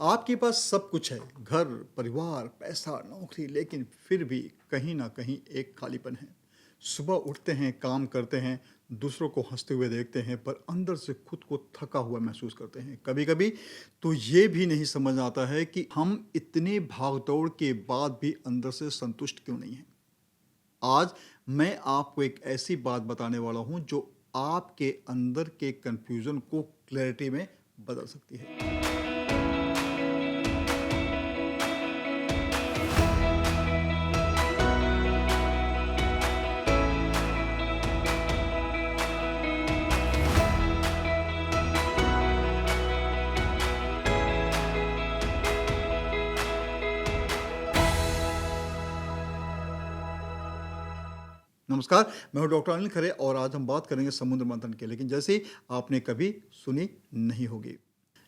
आपके पास सब कुछ है, घर, परिवार, पैसा, नौकरी, लेकिन फिर भी कहीं न कहीं एक खालीपन है। सुबह उठते हैं, काम करते हैं, दूसरों को हँसते हुए देखते हैं, पर अंदर से खुद को थका हुआ महसूस करते हैं। कभी-कभी तो ये भी नहीं समझ आता है कि हम इतनी भाग-दौड़ के बाद भी अंदर से संतुष्ट क्यों नहीं हैं। आज मैं आपको एक ऐसी बात बताने वाला हूँ, जो आपके अंदर के कन्फ्यूज़न को क्लैरिटी में बदल सकती है। नमस्कार, मैं हूँ डॉक्टर अनिल खरे और आज हम बात करेंगे समुद्र मंथन की, लेकिन जैसे आपने कभी सुनी नहीं होगी।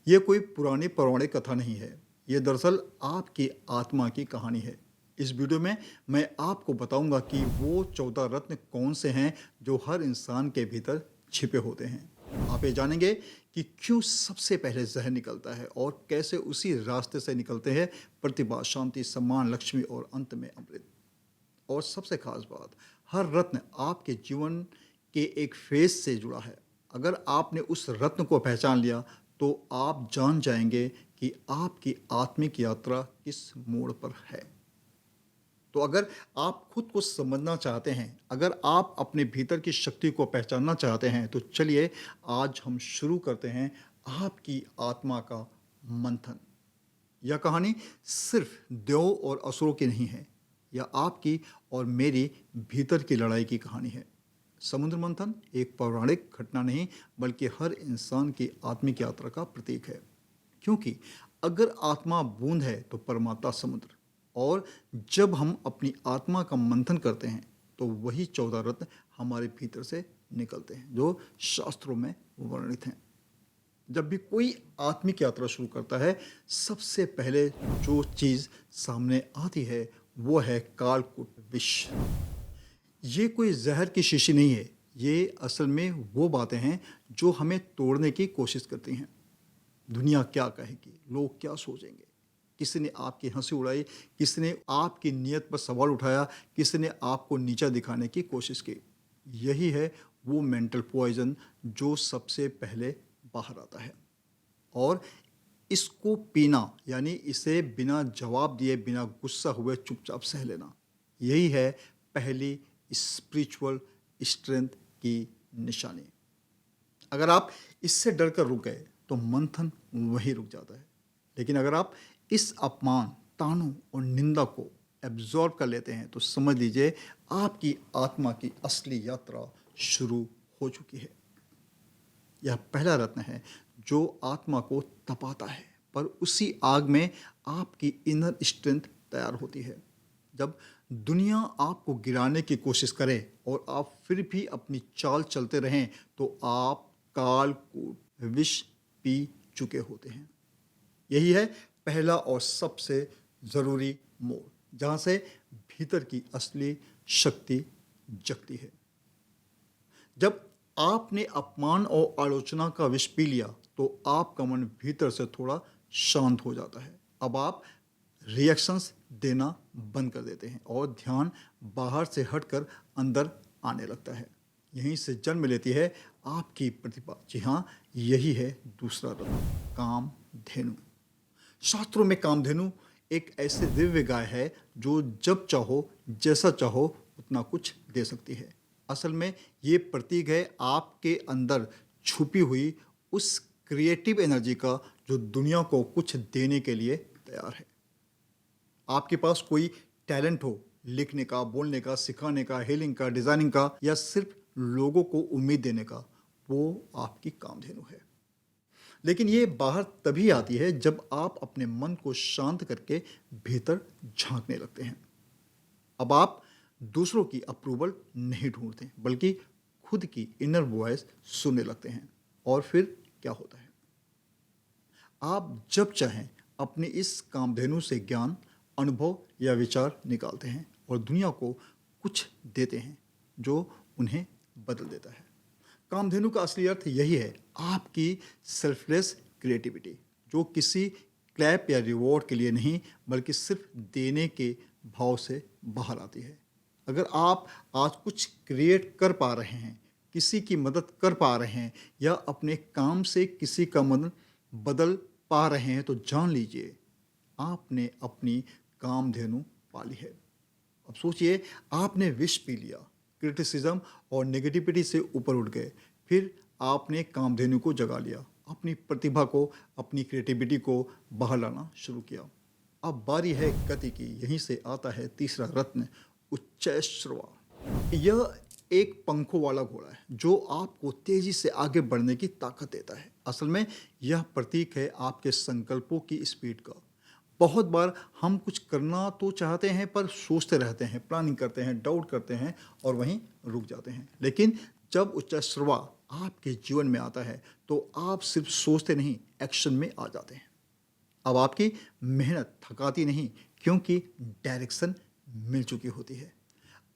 ये कोई पुरानी पौराणिक कथा नहीं है, ये दरअसल आपकी आत्मा की कहानी है। इस वीडियो में मैं आपको बताऊंगा कि वो 14 रत्न कौन से हैं जो हर इंसान के भीतर छिपे होते हैं। आप ये जानेंगे कि क्यों सबसे पहले जहर निकलता है और कैसे उसी रास्ते से निकलते हैं प्रतिभा, शांति, सम्मान, लक्ष्मी और अंत में अमृत। और सबसे खास बात, हर रत्न आपके जीवन के एक फेज से जुड़ा है। अगर आपने उस रत्न को पहचान लिया तो आप जान जाएंगे कि आपकी आत्मिक यात्रा किस मोड़ पर है। तो अगर आप खुद को समझना चाहते हैं, अगर आप अपने भीतर की शक्ति को पहचानना चाहते हैं, तो चलिए आज हम शुरू करते हैं आपकी आत्मा का मंथन। यह कहानी सिर्फ देवों और असुरों की नहीं है, यह आपकी और मेरी भीतर की लड़ाई की कहानी है। समुद्र मंथन एक पौराणिक घटना नहीं, बल्कि हर इंसान की आत्मिक यात्रा का प्रतीक है। क्योंकि अगर आत्मा बूंद है तो परमात्मा समुद्र, और जब हम अपनी आत्मा का मंथन करते हैं तो वही 14 रत्न हमारे भीतर से निकलते हैं, जो शास्त्रों में वर्णित हैं। जब भी कोई आत्मिक यात्रा शुरू करता है, सबसे पहले जो चीज़ सामने आती है वो है कालकूट विष। ये कोई जहर की शीशी नहीं है, ये असल में वो बातें हैं जो हमें तोड़ने की कोशिश करती हैं। दुनिया क्या कहेगी, लोग क्या सोचेंगे, किसी ने आपकी हंसी उड़ाई, किसी ने आपकी नीयत पर सवाल उठाया, किसी ने आपको नीचा दिखाने की कोशिश की। यही है वो मेंटल पॉइजन जो सबसे पहले बाहर आता है। और इसको पीना, यानी इसे बिना जवाब दिए, बिना गुस्सा हुए चुपचाप सह लेना, यही है पहली स्पिरिचुअल स्ट्रेंथ की निशानी। अगर आप इससे डरकर रुक गए तो मंथन वहीं रुक जाता है। लेकिन अगर आप इस अपमान, तानों और निंदा को एब्जॉर्ब कर लेते हैं तो समझ लीजिए आपकी आत्मा की असली यात्रा शुरू हो चुकी है। यह पहला रत्न है जो आत्मा को तपाता है, पर उसी आग में आपकी इनर स्ट्रेंथ तैयार होती है। जब दुनिया आपको गिराने की कोशिश करे और आप फिर भी अपनी चाल चलते रहें, तो आप कालकूट विष पी चुके होते हैं। यही है पहला और सबसे ज़रूरी मोड़, जहाँ से भीतर की असली शक्ति जगती है। जब आपने अपमान और आलोचना का विष पी लिया तो आपका मन भीतर से थोड़ा शांत हो जाता है। अब आप रिएक्शंस देना बंद कर देते हैं और ध्यान बाहर से हटकर अंदर आने लगता है। यहीं से जन्म लेती है आपकी प्रतिभा। जी हाँ, यही है दूसरा रत्न, कामधेनु। शास्त्रों में कामधेनु एक ऐसे दिव्य गाय है जो जब चाहो, जैसा चाहो उतना कुछ दे सकती है। असल में ये प्रतीक है आपके अंदर छुपी हुई उस क्रिएटिव एनर्जी का जो दुनिया को कुछ देने के लिए तैयार है। आपके पास कोई टैलेंट हो, लिखने का, बोलने का, सिखाने का, हीलिंग का, डिजाइनिंग का, या सिर्फ लोगों को उम्मीद देने का, वो आपकी कामधेनु है। लेकिन ये बाहर तभी आती है जब आप अपने मन को शांत करके भीतर झांकने लगते हैं। अब आप दूसरों की अप्रूवल नहीं ढूंढते, बल्कि खुद की इनर वॉइस सुनने लगते हैं। और फिर क्या होता है, आप जब चाहें अपनी इस कामधेनु से ज्ञान, अनुभव या विचार निकालते हैं और दुनिया को कुछ देते हैं जो उन्हें बदल देता है। कामधेनु का असली अर्थ यही है, आपकी सेल्फलेस क्रिएटिविटी, जो किसी क्लैप या रिवॉर्ड के लिए नहीं, बल्कि सिर्फ देने के भाव से बाहर आती है। अगर आप आज कुछ क्रिएट कर पा रहे हैं, किसी की मदद कर पा रहे हैं या अपने काम से किसी का मन बदल पा रहे हैं, तो जान लीजिए आपने अपनी कामधेनु पाली है। अब सोचिए, आपने विष पी लिया, क्रिटिसिज्म और नेगेटिविटी से ऊपर उठ गए, फिर आपने कामधेनु को जगा लिया, अपनी प्रतिभा को, अपनी क्रिएटिविटी को बाहर लाना शुरू किया। अब बारी है गति की। यहीं से आता है तीसरा रत्न, उच्चैःश्रवा। यह एक पंखों वाला घोड़ा है जो आपको तेजी से आगे बढ़ने की ताकत देता है। असल में यह प्रतीक है आपके संकल्पों की स्पीड का। बहुत बार हम कुछ करना तो चाहते हैं, पर सोचते रहते हैं, प्लानिंग करते हैं, डाउट करते हैं और वहीं रुक जाते हैं। लेकिन जब उच्चैःश्रवा आपके जीवन में आता है तो आप सिर्फ सोचते नहीं, एक्शन में आ जाते हैं। अब आपकी मेहनत थकाती नहीं, क्योंकि डायरेक्शन मिल चुकी होती है।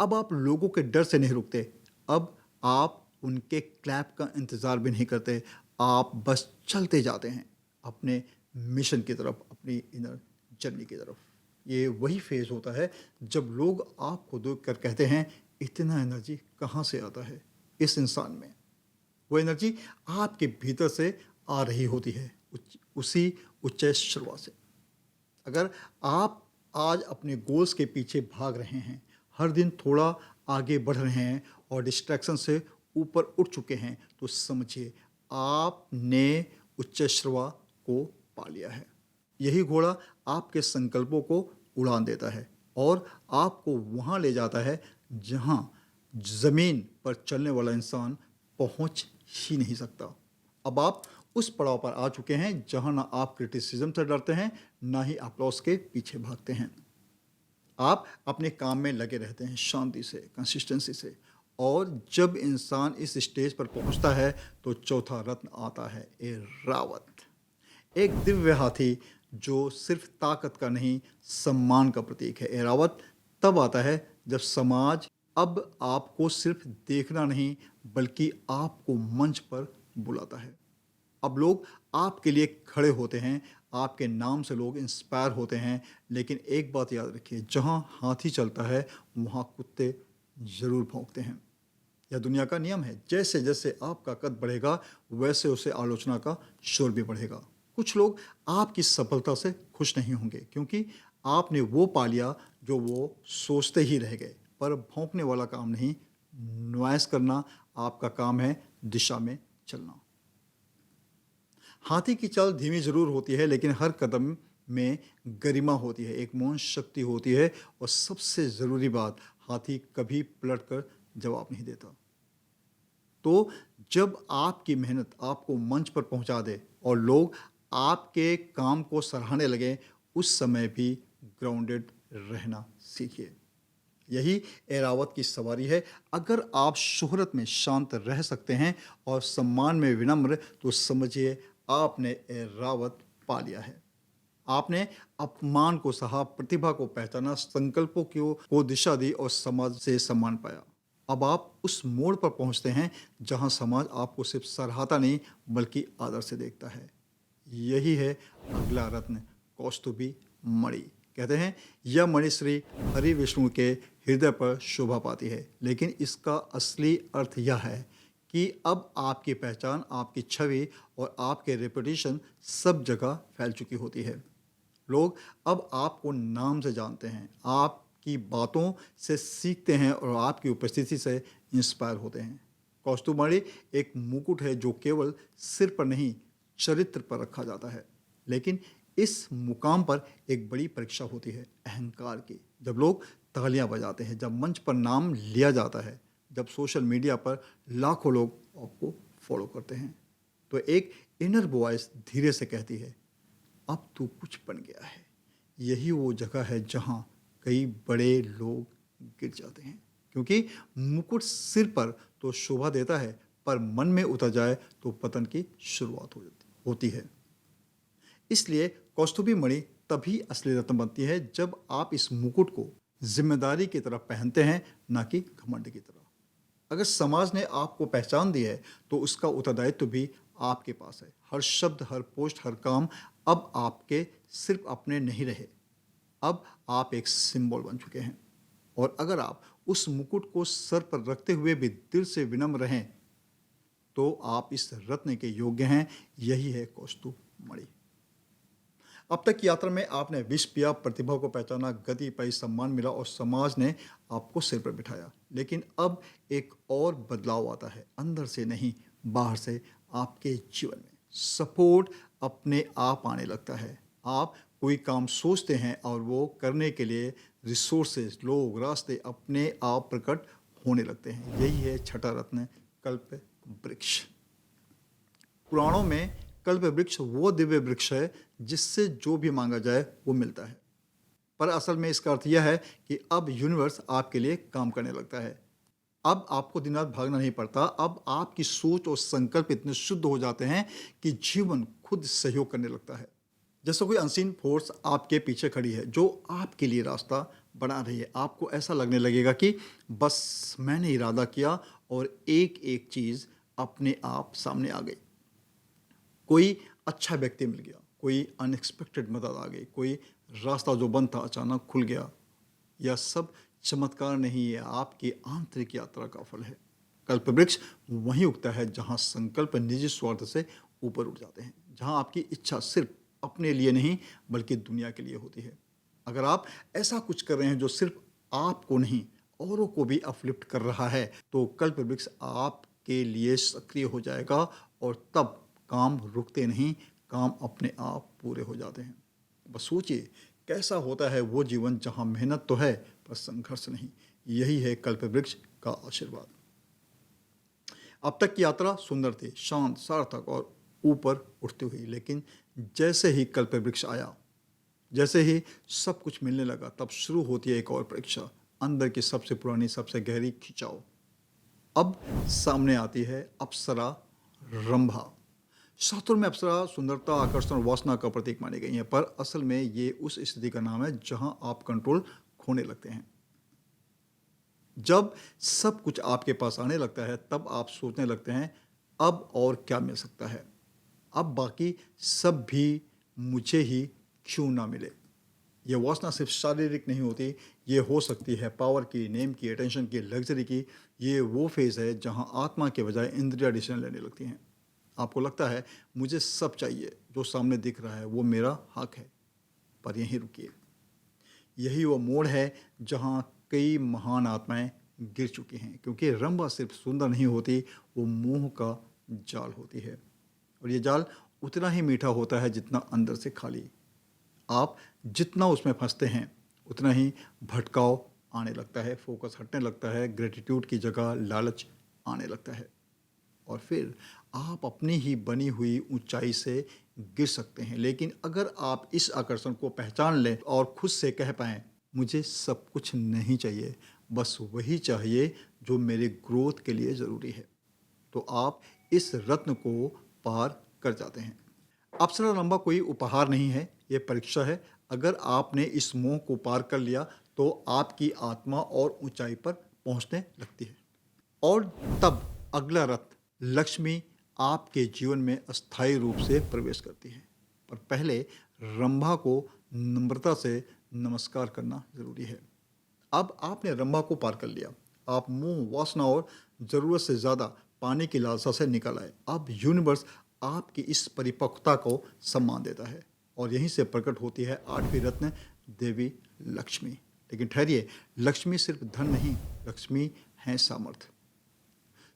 अब आप लोगों के डर से नहीं रुकते, अब आप उनके क्लैप का इंतज़ार भी नहीं करते, आप बस चलते जाते हैं अपने मिशन की तरफ, अपनी इनर जर्नी की तरफ। ये वही फेज होता है जब लोग आपको देख कर कहते हैं, इतना एनर्जी कहाँ से आता है इस इंसान में। वो एनर्जी आपके भीतर से आ रही होती है, उसी उच्चैःश्रवा से। अगर आप आज अपने गोल्स के पीछे भाग रहे हैं, हर दिन थोड़ा आगे बढ़ रहे हैं और डिस्ट्रैक्शन से ऊपर उठ चुके हैं, तो समझिए आपने उच्चैःश्रवा को पा लिया है। यही घोड़ा आपके संकल्पों को उड़ान देता है और आपको वहाँ ले जाता है जहाँ ज़मीन पर चलने वाला इंसान पहुँच ही नहीं सकता। अब आप उस पड़ाव पर आ चुके हैं जहाँ ना आप क्रिटिसिज्म से डरते हैं, ना ही अप्लॉस के पीछे भागते हैं। आप अपने काम में लगे रहते हैं शांति से, कंसिस्टेंसी से। और जब इंसान इस स्टेज पर पहुंचता है तो चौथा रत्न आता है, ऐरावत। एक दिव्य हाथी जो सिर्फ ताकत का नहीं, सम्मान का प्रतीक है। ऐरावत तब आता है जब समाज अब आपको सिर्फ देखना नहीं, बल्कि आपको मंच पर बुलाता है। अब लोग आपके लिए खड़े होते हैं, आपके नाम से लोग इंस्पायर होते हैं। लेकिन एक बात याद रखिए, जहाँ हाथी चलता है वहाँ कुत्ते ज़रूर भौंकते हैं। यह दुनिया का नियम है। जैसे जैसे आपका कद बढ़ेगा, वैसे उसे आलोचना का शोर भी बढ़ेगा। कुछ लोग आपकी सफलता से खुश नहीं होंगे, क्योंकि आपने वो पा लिया जो वो सोचते ही रह गए। पर भौंकने वाला काम नहीं, नॉइस करना आपका काम है, दिशा में चलना। हाथी की चाल धीमी जरूर होती है, लेकिन हर कदम में गरिमा होती है, एक मौन शक्ति होती है। और सबसे ज़रूरी बात, हाथी कभी पलट कर जवाब नहीं देता। तो जब आपकी मेहनत आपको मंच पर पहुंचा दे और लोग आपके काम को सराहने लगे, उस समय भी ग्राउंडेड रहना सीखिए। यही ऐरावत की सवारी है। अगर आप शोहरत में शांत रह सकते हैं और सम्मान में विनम्र, तो समझिए आपने ऐरावत पा लिया है। आपने अपमान को सहा, प्रतिभा को पहचाना, संकल्पों को दिशा दी और समाज से सम्मान पाया। अब आप उस मोड़ पर पहुंचते हैं जहां समाज आपको सिर्फ सराहता नहीं, बल्कि आदर से देखता है। यही है अगला रत्न, कौस्तुभी मणि। कहते हैं यह मणि श्री हरि विष्णु के हृदय पर शोभा पाती है। लेकिन इसका असली अर्थ यह है कि अब आपकी पहचान, आपकी छवि और आपके रेपुटेशन सब जगह फैल चुकी होती है। लोग अब आपको नाम से जानते हैं, आपकी बातों से सीखते हैं और आपकी उपस्थिति से इंस्पायर होते हैं। कौस्तुभमणि एक मुकुट है जो केवल सिर पर नहीं, चरित्र पर रखा जाता है। लेकिन इस मुकाम पर एक बड़ी परीक्षा होती है, अहंकार की। जब लोग तालियां बजाते हैं, जब मंच पर नाम लिया जाता है, जब सोशल मीडिया पर लाखों लोग आपको फॉलो करते हैं, तो एक इनर वॉइस धीरे से कहती है, अब तू कुछ बन गया है। यही वो जगह है जहां कई बड़े लोग गिर जाते हैं, क्योंकि मुकुट सिर पर तो शोभा देता है, पर मन में उतर जाए तो पतन की शुरुआत होती है। इसलिए कौस्तुभी मणि तभी असली रत्न बनती है जब आप इस मुकुट को जिम्मेदारी की तरह पहनते हैं, ना कि घमंड की तरह। अगर समाज ने आपको पहचान दी है, तो उसका उत्तरदायित्व भी आपके पास है। हर शब्द, हर पोस्ट, हर काम अब आपके सिर्फ अपने नहीं रहे, अब आप एक सिंबल बन चुके हैं। और अगर आप उस मुकुट को सर पर रखते हुए भी दिल से विनम्र रहें तो आप इस रत्न के योग्य हैं। यही है कौस्तुभ मणि। अब तक की यात्रा में आपने विष पिया, प्रतिभा को पहचाना, गति पाई, सम्मान मिला और समाज ने आपको सिर पर बिठाया। लेकिन अब एक और बदलाव आता है, अंदर से नहीं, बाहर से। आपके जीवन में सपोर्ट अपने आप आने लगता है। आप कोई काम सोचते हैं और वो करने के लिए रिसोर्सेज, लोग, रास्ते अपने आप प्रकट होने लगते हैं। यही है छठा रत्न, कल्प वृक्ष। पुराणों में कल्प वृक्ष वो दिव्य वृक्ष है जिससे जो भी मांगा जाए वो मिलता है। पर असल में इसका अर्थ यह है कि अब यूनिवर्स आपके लिए काम करने लगता है। अब आपको दिन रात भागना नहीं पड़ता। अब आपकी सोच और संकल्प इतने शुद्ध हो जाते हैं कि जीवन खुद सहयोग करने लगता है। जैसे कोई अनसीन फोर्स आपके पीछे खड़ी है जो आपके लिए रास्ता बना रही है। आपको ऐसा लगने लगेगा कि बस मैंने इरादा किया और एक एक चीज़ अपने आप सामने आ गई। कोई अच्छा व्यक्ति मिल गया, कोई अनएक्सपेक्टेड मदद आ गई, कोई रास्ता जो बंद था अचानक खुल गया। यह सब चमत्कार नहीं है, आपकी आंतरिक यात्रा का फल है। कल्पवृक्ष वहीं उगता है जहां संकल्प निजी स्वार्थ से ऊपर उठ जाते हैं, जहां आपकी इच्छा सिर्फ अपने लिए नहीं बल्कि दुनिया के लिए होती है। अगर आप ऐसा कुछ कर रहे हैं जो सिर्फ आपको नहीं औरों को भी अपलिफ्ट कर रहा है तो कल्पवृक्ष आपके लिए सक्रिय हो जाएगा और तब काम रुकते नहीं, काम अपने आप पूरे हो जाते हैं। बस सोचिए कैसा होता है वो जीवन जहां मेहनत तो है पर संघर्ष नहीं। यही है कल्पवृक्ष का आशीर्वाद। अब तक की यात्रा सुंदर थी, शांत, सार्थक और ऊपर उठती हुई। लेकिन जैसे ही कल्पवृक्ष आया, जैसे ही सब कुछ मिलने लगा, तब शुरू होती है एक और परीक्षा, अंदर की सबसे पुरानी, सबसे गहरी खिंचाव। अब सामने आती है अप्सरा रंभा। शास्त्रों में अप्सरा सुंदरता, आकर्षण और वासना का प्रतीक मानी गई है, पर असल में ये उस स्थिति का नाम है जहां आप कंट्रोल खोने लगते हैं। जब सब कुछ आपके पास आने लगता है तब आप सोचने लगते हैं अब और क्या मिल सकता है, अब बाकी सब भी मुझे ही क्यों ना मिले। यह वासना सिर्फ शारीरिक नहीं होती, ये हो सकती है पावर की, नेम की, अटेंशन की, लग्जरी की। ये वो फेज है जहां आत्मा के बजाय इंद्रियां डिसीजन लेने लगती हैं। आपको लगता है मुझे सब चाहिए, जो सामने दिख रहा है वो मेरा हक है। पर यहीं रुकिए, यही वो मोड़ है जहां कई महान आत्माएं गिर चुकी हैं, क्योंकि रंभा सिर्फ सुंदर नहीं होती, वो मोह का जाल होती है। और ये जाल उतना ही मीठा होता है जितना अंदर से खाली। आप जितना उसमें फंसते हैं उतना ही भटकाव आने लगता है, फोकस हटने लगता है, ग्रेटिट्यूड की जगह लालच आने लगता है और फिर आप अपनी ही बनी हुई ऊंचाई से गिर सकते हैं। लेकिन अगर आप इस आकर्षण को पहचान लें और खुद से कह पाएं मुझे सब कुछ नहीं चाहिए, बस वही चाहिए जो मेरे ग्रोथ के लिए ज़रूरी है, तो आप इस रत्न को पार कर जाते हैं। अप्सरा रंभा कोई उपहार नहीं है, ये परीक्षा है। अगर आपने इस मोह को पार कर लिया तो आपकी आत्मा और ऊंचाई पर पहुंचने लगती है। और तब अगला रत्न लक्ष्मी आपके जीवन में अस्थायी रूप से प्रवेश करती है। पर पहले रंभा को नम्रता से नमस्कार करना जरूरी है। अब आपने रंभा को पार कर लिया, आप मोह, वासना और ज़रूरत से ज़्यादा पाने की लालसा से निकल आए। अब यूनिवर्स आपकी इस परिपक्वता को सम्मान देता है और यहीं से प्रकट होती है आठवीं रत्न, देवी लक्ष्मी। लेकिन ठहरिए, लक्ष्मी सिर्फ धन नहीं, लक्ष्मी है सामर्थ्य।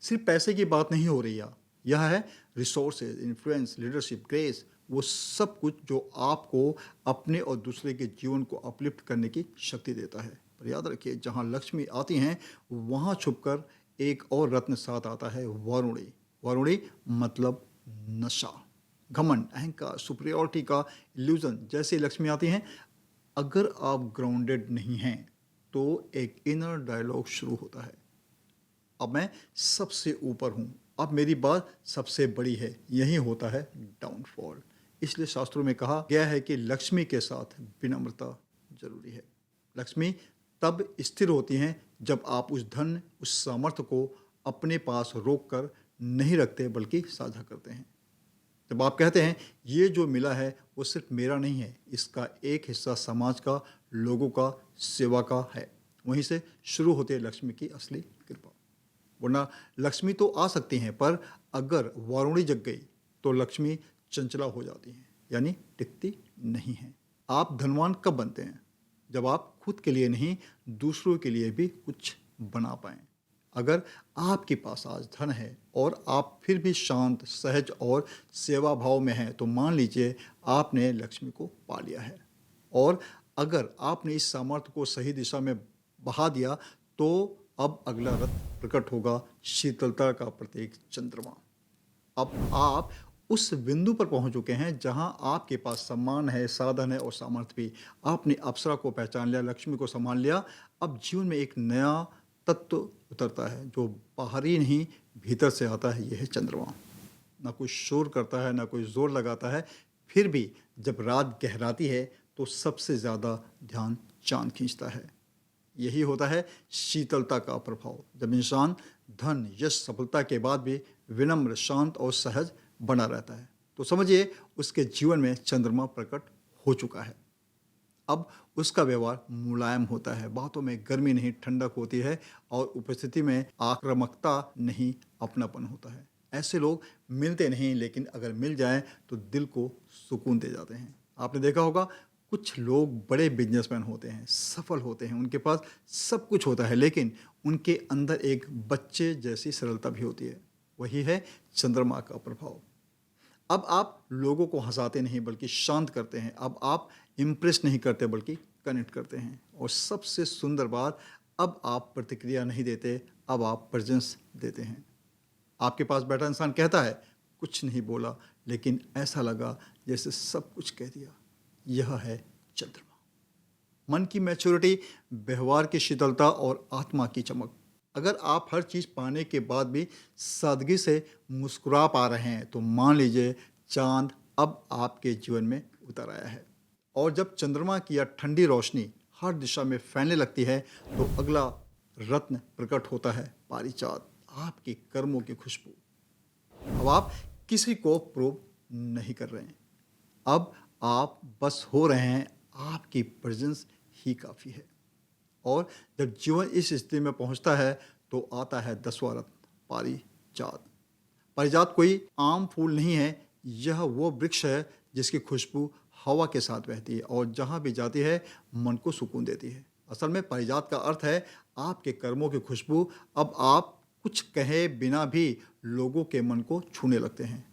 सिर्फ पैसे की बात नहीं हो रही है, यह है रिसोर्सेज, इन्फ्लुएंस, लीडरशिप, ग्रेस, वो सब कुछ जो आपको अपने और दूसरे के जीवन को अपलिफ्ट करने की शक्ति देता है। पर याद रखिए, जहाँ लक्ष्मी आती हैं वहाँ छुपकर एक और रत्न साथ आता है, वरुणी। वरुणी मतलब नशा, घमंड, अहंकार, सुपीरियरिटी का इल्यूजन। जैसे लक्ष्मी आती हैं, अगर आप ग्राउंडेड नहीं हैं तो एक इनर डायलॉग शुरू होता है, अब मैं सबसे ऊपर हूँ, अब मेरी बात सबसे बड़ी है। यही होता है डाउनफॉल। इसलिए शास्त्रों में कहा गया है कि लक्ष्मी के साथ विनम्रता जरूरी है। लक्ष्मी तब स्थिर होती हैं जब आप उस धन, उस सामर्थ्य को अपने पास रोक कर नहीं रखते बल्कि साझा करते हैं। जब आप कहते हैं ये जो मिला है वो सिर्फ मेरा नहीं है, इसका एक हिस्सा समाज का, लोगों का, सेवा का है। वहीं से शुरू होती है लक्ष्मी की असली कृपा। वरना लक्ष्मी तो आ सकती हैं, पर अगर वारुणी जग गई तो लक्ष्मी चंचला हो जाती हैं, यानी टिकती नहीं है। आप धनवान कब बनते हैं? जब आप खुद के लिए नहीं, दूसरों के लिए भी कुछ बना पाएं। अगर आपके पास आज धन है और आप फिर भी शांत, सहज और सेवा भाव में हैं, तो मान लीजिए आपने लक्ष्मी को पा लिया है। और अगर आपने इस सामर्थ्य को सही दिशा में बहा दिया, तो अब अगला रथ प्रकट होगा, शीतलता का प्रतीक चंद्रमा। अब आप उस बिंदु पर पहुंच चुके हैं जहां आपके पास सम्मान है, साधन है और सामर्थ्य भी। आपने अप्सरा को पहचान लिया, लक्ष्मी को संभाल लिया। अब जीवन में एक नया तत्व उतरता है जो बाहरी नहीं, भीतर से आता है। यह है चंद्रमा। ना कोई शोर करता है, ना कोई जोर लगाता है, फिर भी जब रात गहराती है तो सबसे ज़्यादा ध्यान चांद खींचता है। यही होता है शीतलता का प्रभाव, जब इंसान धन, यश, सफलता के बाद भी विनम्र, शांत और सहज बना रहता है, तो समझिए उसके जीवन में चंद्रमा प्रकट हो चुका है। अब उसका व्यवहार मुलायम होता है, बातों में गर्मी नहीं, ठंडक होती है और उपस्थिति में आक्रामकता नहीं, अपनापन होता है। ऐसे लोग मिलते नहीं, लेकिन अगर मिल जाएं तो दिल को सुकून दे जाते हैं। आपने देखा होगा, कुछ लोग बड़े बिजनेसमैन होते हैं, सफल होते हैं, उनके पास सब कुछ होता है, लेकिन उनके अंदर एक बच्चे जैसी सरलता भी होती है। वही है चंद्रमा का प्रभाव। अब आप लोगों को हंसाते नहीं बल्कि शांत करते हैं। अब आप इम्प्रेस नहीं करते बल्कि कनेक्ट करते हैं। और सबसे सुंदर बात, अब आप प्रतिक्रिया नहीं देते, अब आप प्रेजेंस देते हैं। आपके पास बैठा इंसान कहता है, कुछ नहीं बोला, लेकिन ऐसा लगा जैसे सब कुछ कह दिया। यह है चंद्रमा। मन की मैच्योरिटी, व्यवहार की शीतलता और आत्मा की चमक। अगर आप हर चीज़ पाने के बाद भी सादगी से मुस्कुरा पा रहे हैं, तो मान लीजिए चांद अब आपके जीवन में उतर आया है। और जब चंद्रमा की यह ठंडी रोशनी हर दिशा में फैलने लगती है, तो अगला रत्न प्रकट होता है, पारिजात, आपके कर्मों की खुशबू। अब आप किसी को प्रूव नहीं कर रहे हैं, अब आप बस हो रहे हैं, आपकी प्रेजेंस ही काफ़ी है। और जब जीवन इस स्थिति में पहुंचता है तो आता है 10वां रत्न, पारिजात। पारिजात कोई आम फूल नहीं है, यह वो वृक्ष है जिसकी खुशबू हवा के साथ बहती है और जहाँ भी जाती है मन को सुकून देती है। असल में पारिजात का अर्थ है आपके कर्मों की खुशबू। अब आप कुछ कहे बिना भी लोगों के मन को छूने लगते हैं।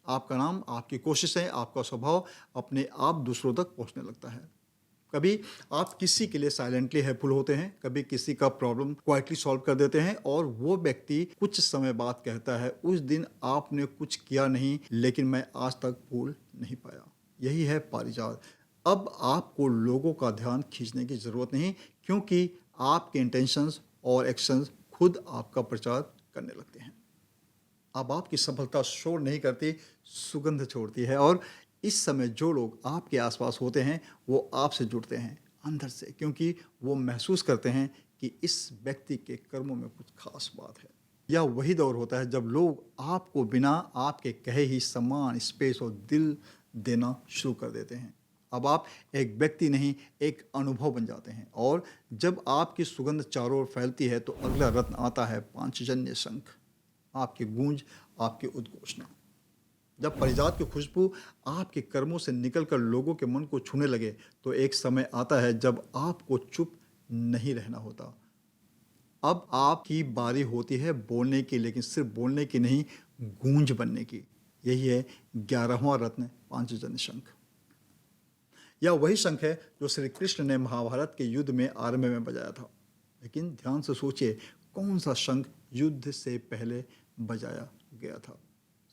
आपका नाम, आपकी कोशिशें, आपका स्वभाव अपने आप दूसरों तक पहुंचने लगता है। कभी आप किसी के लिए साइलेंटली हेल्पफुल होते हैं, कभी किसी का प्रॉब्लम क्वाइटली सॉल्व कर देते हैं और वो व्यक्ति कुछ समय बाद कहता है, उस दिन आपने कुछ किया नहीं, लेकिन मैं आज तक भूल नहीं पाया। यही है पारिजात। अब आपको लोगों का ध्यान खींचने की ज़रूरत नहीं, क्योंकि आपके इंटेंशंस और एक्शंस खुद आपका प्रचार करने लगते हैं। अब आपकी सफलता शोर नहीं करती, सुगंध छोड़ती है। और इस समय जो लोग आपके आसपास होते हैं वो आपसे जुड़ते हैं अंदर से, क्योंकि वो महसूस करते हैं कि इस व्यक्ति के कर्मों में कुछ खास बात है। यह वही दौर होता है जब लोग आपको बिना आपके कहे ही सम्मान, स्पेस और दिल देना शुरू कर देते हैं। अब आप एक व्यक्ति नहीं, एक अनुभव बन जाते हैं। और जब आपकी सुगंध चारों ओर फैलती है तो अगला रत्न आता है, पांचजन्य शंख, आपकी गूंज, आपकी उद्घोषणा। जब पारिजात की खुशबू आपके कर्मों से निकलकर लोगों के मन को छूने लगे, तो एक समय आता है जब आपको चुप नहीं रहना होता। अब आपकी बारी होती है बोलने की, लेकिन सिर्फ बोलने की नहीं, गूंज बनने की। यही है 11वां रत्न, पांचजन्य शंख। यह वही शंख है जो श्री कृष्ण ने महाभारत के युद्ध में आरंभ में बजाया था। लेकिन ध्यान से सोचिए, कौन सा शंख युद्ध से पहले बजाया गया था?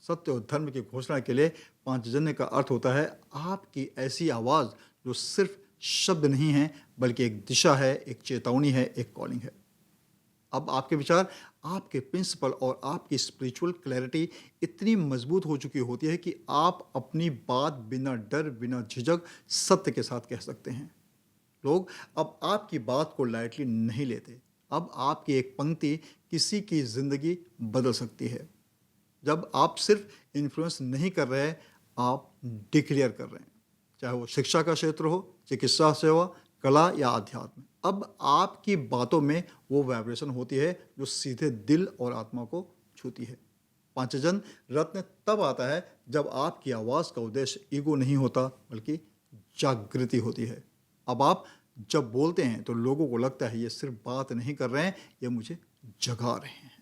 सत्य और धर्म की घोषणा के लिए पांचजन्य का अर्थ होता है आपकी ऐसी आवाज़ जो सिर्फ शब्द नहीं है, बल्कि एक दिशा है, एक चेतावनी है, एक कॉलिंग है। अब आपके विचार, आपके प्रिंसिपल और आपकी स्पिरिचुअल क्लैरिटी इतनी मजबूत हो चुकी होती है कि आप अपनी बात बिना डर, बिना झिझक सत्य के साथ कह सकते हैं। लोग अब आपकी बात को लाइटली नहीं लेते। अब आपकी एक पंक्ति किसी की जिंदगी बदल सकती है। जब आप सिर्फ इन्फ्लुएंस नहीं कर रहे, आप डिक्लेयर कर रहे हैं। चाहे वो शिक्षा का क्षेत्र हो, चिकित्सा सेवा, कला या अध्यात्म। अब आपकी बातों में वो वाइब्रेशन होती है जो सीधे दिल और आत्मा को छूती है। पांचजन रत्न तब आता है जब आपकी आवाज़ का उद्देश्य ईगो नहीं होता, बल्कि जागृति होती है। अब आप जब बोलते हैं तो लोगों को लगता है ये सिर्फ बात नहीं कर रहे हैं, ये मुझे जगा रहे हैं।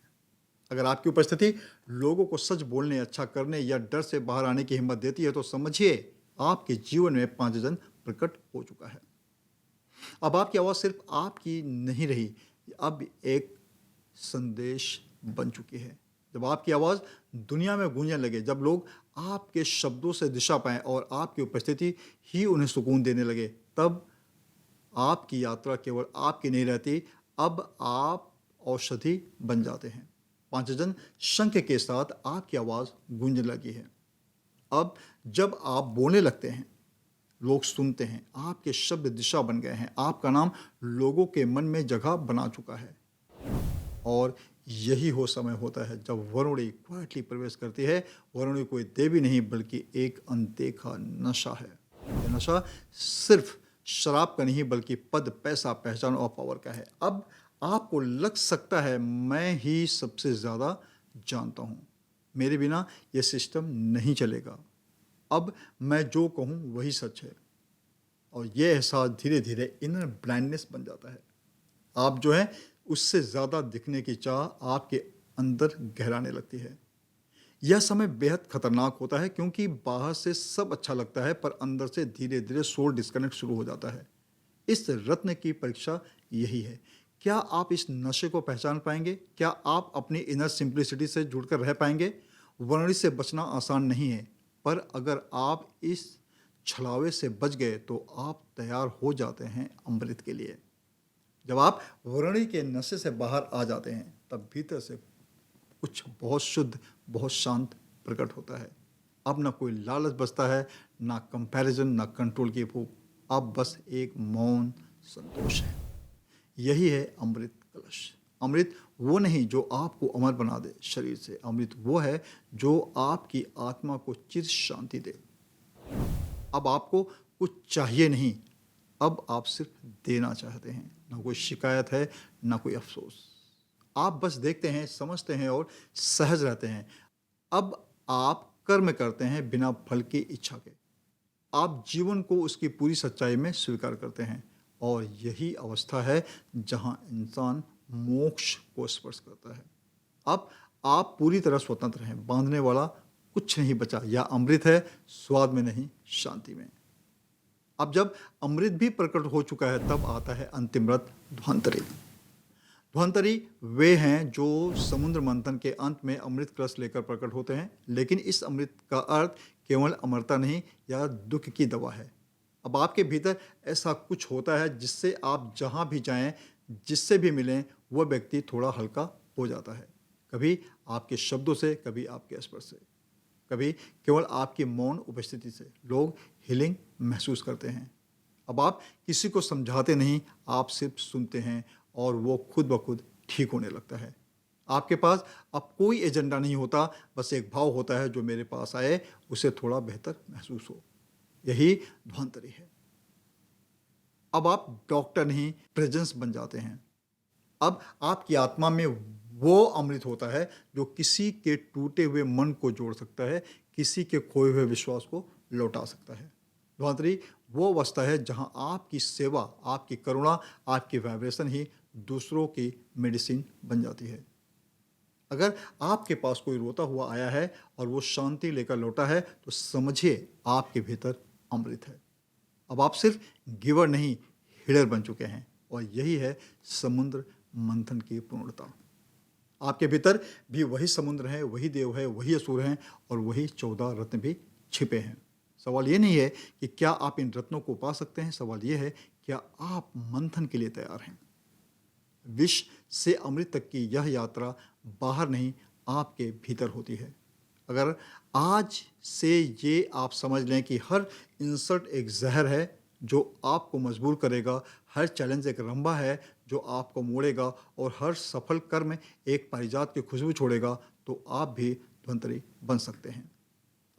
अगर आपकी उपस्थिति लोगों को सच बोलने, अच्छा करने या डर से बाहर आने की हिम्मत देती है तो समझिए आपके जीवन में पांचजन प्रकट हो चुका है। अब आपकी आवाज़ सिर्फ आपकी नहीं रही, अब एक संदेश बन चुकी है। जब आपकी आवाज़ दुनिया में गूंजने लगे, जब लोग आपके शब्दों से दिशा पाएं और आपकी उपस्थिति ही उन्हें सुकून देने लगे, तब आपकी यात्रा केवल आपकी नहीं रहती, अब आप औषधि बन जाते हैं। पांचजन शंख के साथ आपकी आवाज़ गूंजने लगी है। अब जब आप बोलने लगते हैं, लोग सुनते हैं, आपके शब्द दिशा बन गए हैं, आपका नाम लोगों के मन में जगह बना चुका है। और यही वो समय होता है जब वरुणी क्वाइटली प्रवेश करती है। वरुणी कोई देवी नहीं बल्कि एक अनदेखा नशा है। यह नशा सिर्फ शराब का नहीं बल्कि पद, पैसा, पहचान और पावर का है। अब आपको लग सकता है मैं ही सबसे ज़्यादा जानता हूँ, मेरे बिना ये सिस्टम नहीं चलेगा, अब मैं जो कहूँ वही सच है। और ये एहसास धीरे धीरे इनर ब्लाइंडनेस बन जाता है। आप जो है उससे ज़्यादा दिखने की चाह आपके अंदर गहराने लगती है। यह समय बेहद खतरनाक होता है क्योंकि बाहर से सब अच्छा लगता है पर अंदर से धीरे धीरे सोल डिस्कनेक्ट शुरू हो जाता है। इस रत्न की परीक्षा यही है। क्या आप इस नशे को पहचान पाएंगे? क्या आप अपनी इनर सिंप्लिसिटी से जुड़कर रह पाएंगे? वर्णी से बचना आसान नहीं है, पर अगर आप इस छलावे से बच गए तो आप तैयार हो जाते हैं अमृत के लिए। जब आप वर्णी के नशे से बाहर आ जाते हैं तब भीतर से कुछ बहुत शुद्ध, बहुत शांत प्रकट होता है। अब ना कोई लालच बचता है, ना कंपैरिजन, ना कंट्रोल की भूख, अब बस एक मौन संतोष है। यही है अमृत कलश। अमृत वो नहीं जो आपको अमर बना दे शरीर से, अमृत वो है जो आपकी आत्मा को चिर शांति दे। अब आपको कुछ चाहिए नहीं, अब आप सिर्फ देना चाहते हैं। ना कोई शिकायत है, ना कोई अफसोस। आप बस देखते हैं, समझते हैं और सहज रहते हैं। अब आप कर्म करते हैं बिना फल की इच्छा के। आप जीवन को उसकी पूरी सच्चाई में स्वीकार करते हैं और यही अवस्था है जहां इंसान मोक्ष को स्पर्श करता है। अब आप पूरी तरह स्वतंत्र हैं, बांधने वाला कुछ नहीं बचा। यह अमृत है, स्वाद में नहीं, शांति में। अब जब अमृत भी प्रकट हो चुका है तब आता है अंतिम रथ, ध्वंतरी। ध्वंतरी वे हैं जो समुद्र मंथन के अंत में अमृत कलश लेकर प्रकट होते हैं, लेकिन इस अमृत का अर्थ केवल अमरता नहीं या दुख की दवा है। अब आपके भीतर ऐसा कुछ होता है जिससे आप जहाँ भी जाएं, जिससे भी मिलें, वह व्यक्ति थोड़ा हल्का हो जाता है। कभी आपके शब्दों से, कभी आपके स्पर्श से, कभी केवल आपकी मौन उपस्थिति से लोग हीलिंग महसूस करते हैं। अब आप किसी को समझाते नहीं, आप सिर्फ सुनते हैं और वो खुद ब खुद ठीक होने लगता है। आपके पास अब कोई एजेंडा नहीं होता, बस एक भाव होता है जो मेरे पास आए उसे थोड़ा बेहतर महसूस हो। यही ध्वंतरी है। अब आप डॉक्टर नहीं, प्रेजेंस बन जाते हैं। अब आपकी आत्मा में वो अमृत होता है जो किसी के टूटे हुए मन को जोड़ सकता है, किसी के खोए हुए विश्वास को लौटा सकता है। ध्वंतरी वो अवस्था है जहां आपकी सेवा, आपकी करुणा, आपकी वाइब्रेशन ही दूसरों की मेडिसिन बन जाती है। अगर आपके पास कोई रोता हुआ आया है और वो शांति लेकर लौटा है तो समझिए आपके भीतर अमृत है। अब आप सिर्फ गिवर नहीं, हीलर बन चुके हैं और यही है समुद्र मंथन की पूर्णता। आपके भीतर भी वही समुद्र है, वही देव है, वही असुर हैं और वही 14 रत्न भी छिपे हैं। सवाल ये नहीं है कि क्या आप इन रत्नों को पा सकते हैं, सवाल ये है क्या आप मंथन के लिए तैयार हैं। विष से अमृत तक की यह यात्रा बाहर नहीं, आपके भीतर होती है। अगर आज से ये आप समझ लें कि हर इंसल्ट एक जहर है जो आपको मजबूर करेगा, हर चैलेंज एक रंबा है जो आपको मोड़ेगा और हर सफल कर्म एक पारिजात की खुशबू छोड़ेगा, तो आप भी ध्वंतरी बन सकते हैं।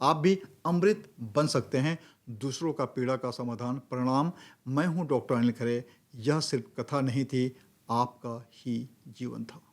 आप भी अमृत बन सकते हैं, दूसरों का पीड़ा का समाधान। प्रणाम, मैं हूं डॉक्टर अनिल खरे। यह सिर्फ कथा नहीं थी, आपका ही जीवन था।